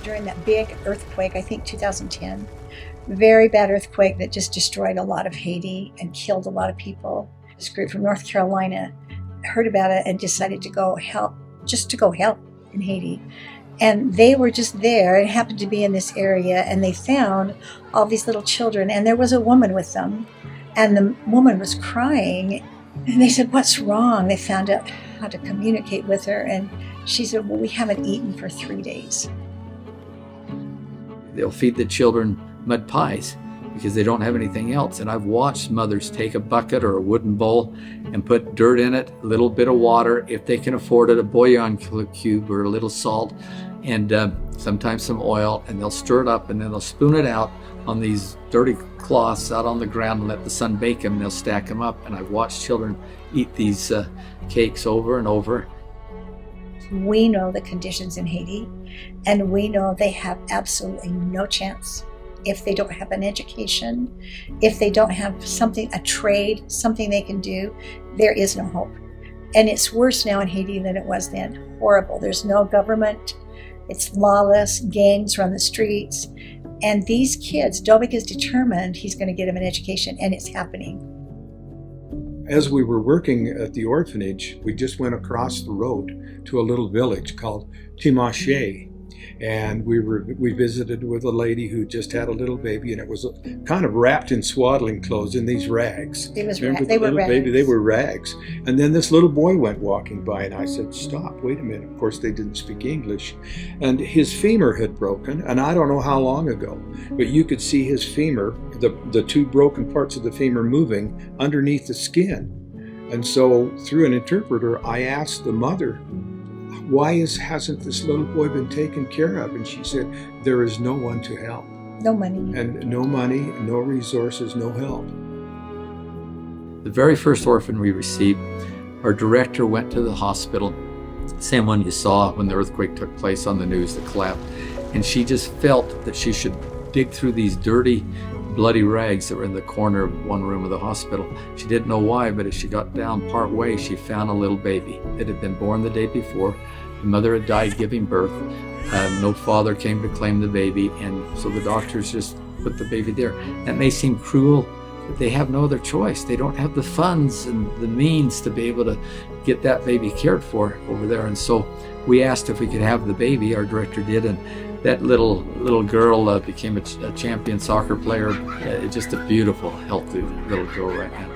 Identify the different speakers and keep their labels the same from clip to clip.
Speaker 1: during that big earthquake, I think 2010. Very bad earthquake that just destroyed a lot of Haiti and killed a lot of people. This group from North Carolina heard about it and decided to go help, just to go help in Haiti. And they were just there. It happened to be in this area, and they found all these little children, and there was a woman with them, and the woman was crying. And they said, "What's wrong?" They found out how to communicate with her, and she said, "Well, we haven't eaten for 3 days."
Speaker 2: They'll feed the children mud pies because they don't have anything else. And I've watched mothers take a bucket or a wooden bowl and put dirt in it, a little bit of water, if they can afford it, a bouillon cube or a little salt, and sometimes some oil, and they'll stir it up and then they'll spoon it out on these dirty cloths out on the ground and let the sun bake them. They'll stack them up. And I've watched children eat these cakes over and over.
Speaker 1: We know the conditions in Haiti, and we know they have absolutely no chance if they don't have an education, if they don't have something, a trade, something they can do. There is no hope. And it's worse now in Haiti than it was then. Horrible. There's no government. It's lawless. Gangs run the streets. And these kids, Dobik is determined he's going to get them an education, and it's happening.
Speaker 3: As we were working at the orphanage, we just went across the road to a little village called Timache. And we visited with a lady who just had a little baby, and it was kind of wrapped in swaddling clothes in these rags.
Speaker 1: They
Speaker 3: were
Speaker 1: rags.
Speaker 3: Baby, they were rags. And then this little boy went walking by, and I said, "Stop, wait a minute." Of course, they didn't speak English. And his femur had broken, and I don't know how long ago, but you could see his femur, the two broken parts of the femur moving underneath the skin. And so through an interpreter, I asked the mother, "Why hasn't this little boy been taken care of?" And she said, "There is no one to help."
Speaker 1: No money.
Speaker 3: And no money, no resources, no help.
Speaker 2: The very first orphan we received, our director went to the hospital, same one you saw when the earthquake took place on the news, the collapse, and she just felt that she should dig through these dirty, bloody rags that were in the corner of one room of the hospital. She didn't know why, but as she got down part way, she found a little baby that had been born the day before. The mother had died giving birth. No father came to claim the baby, and so the doctors just put the baby there. That may seem cruel, but they have no other choice. They don't have the funds and the means to be able to get that baby cared for over there. And so we asked if we could have the baby, our director did, and that little girl became a champion soccer player. Just a beautiful, healthy little girl right now.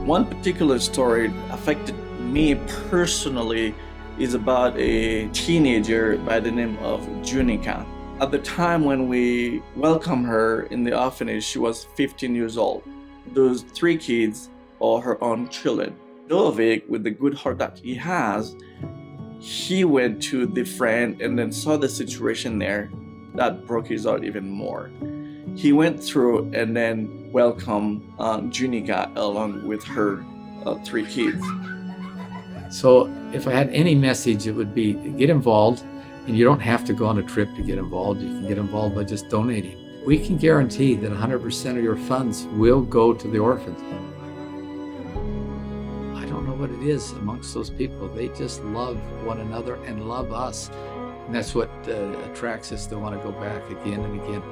Speaker 4: One particular story affected me personally is about a teenager by the name of Junica. At the time when we welcomed her in the orphanage, she was 15 years old. Those 3 kids are her own children. Dovik, with the good heart that he has, he went to the friend and then saw the situation there. That broke his heart even more. He went through and then welcomed Junica along with her 3 kids.
Speaker 2: So if I had any message, it would be get involved, and you don't have to go on a trip to get involved. You can get involved by just donating. We can guarantee that 100% of your funds will go to the orphans. I don't know what it is amongst those people. They just love one another and love us. And that's what attracts us to want to go back again and again.